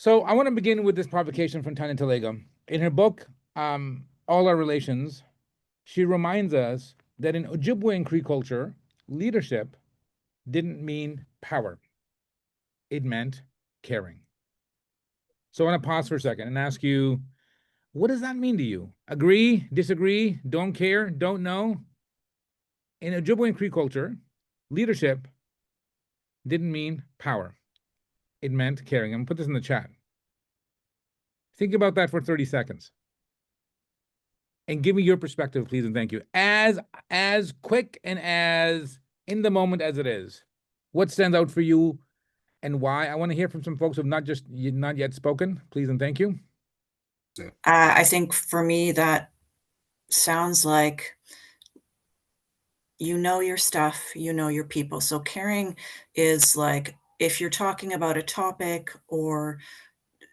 So I want to begin with this provocation from Tanya Talego. In her book, All Our Relations, she reminds us that in Ojibwe and Cree culture, leadership didn't mean power. It meant caring. So I want to pause for a second and ask you, what does that mean to you? Agree, disagree, don't care, don't know? In Ojibwe and Cree culture, leadership didn't mean power. It meant caring. I'm gonna put this in the chat. Think about that for 30 seconds. And give me your perspective, please, and thank you. As quick and as in the moment as it is. What stands out for you and why? I want to hear from some folks who have not yet spoken, please and thank you. I think for me, that sounds like you know your stuff, you know your people. So caring is like, if you're talking about a topic or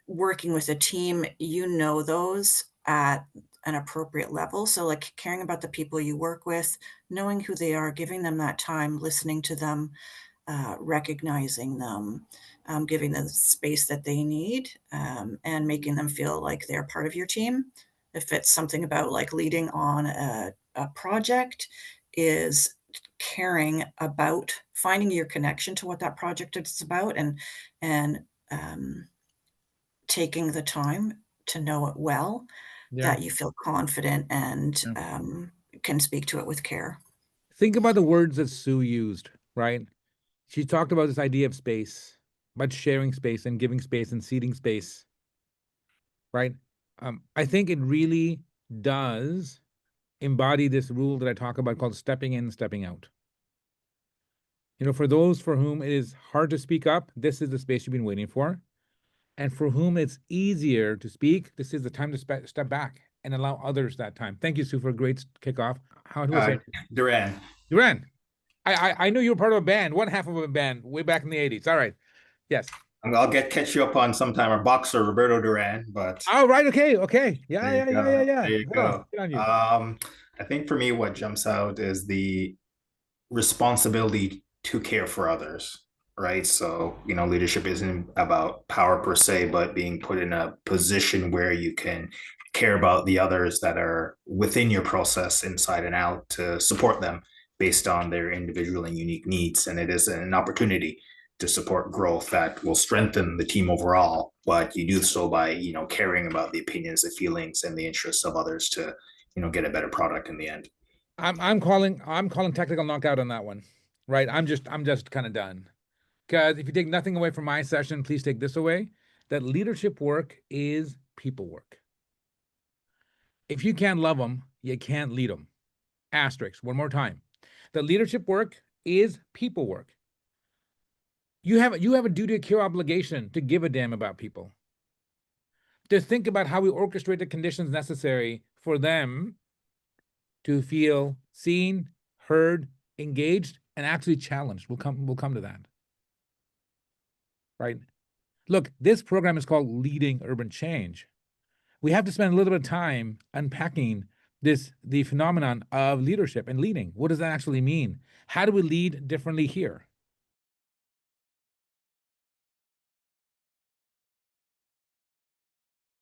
working with a team, you know those at an appropriate level. So like caring about the people you work with, knowing who they are, giving them that time, listening to them, recognizing them, giving them the space that they need, and making them feel like they're part of your team. If it's something about like leading on a project, is caring about finding your connection to what that project is about, and taking the time to know it well, Yeah. that you feel confident and can speak to it with care. Think about the words that Sue used, right? She talked about this idea of space, about sharing space and giving space and seeding space, right? I think it really does embody this rule that I talk about called stepping in, stepping out. You know, for those for whom it is hard to speak up, this is the space you've been waiting for. And for whom it's easier to speak, this is the time to step back and allow others that time. Thank you, Sue, for a great kickoff. How do I say? Duran. Duran. I knew you were part of a band, one half of a band way back in the 80s. All right. Yes. I'll catch you up on sometime. Our boxer, Roberto Duran, but Oh, right. Okay. Yeah. there you Oh, go. good on you. I think for me, what jumps out is the responsibility to care for others, right? So, leadership isn't about power per se, but being put in a position where you can care about the others that are within your process inside and out to support them based on their individual and unique needs. And it is an opportunity to support growth that will strengthen the team overall, but you do so by, caring about the opinions, the feelings, and the interests of others to, get a better product in the end. I'm calling technical knockout on that one. Right. I'm just kind of done. Because if you take nothing away from my session, please take this away, that leadership work is people work. If you can't love them, you can't lead them. Asterisk, one more time. The leadership work is people work. You have a duty of care obligation to give a damn about people. To think about how we orchestrate the conditions necessary for them to feel seen, heard, engaged, and actually challenged. We'll come to that. Right? Look, this program is called Leading Urban Change. We have to spend a little bit of time unpacking the phenomenon of leadership and leading. What does that actually mean? How do we lead differently here?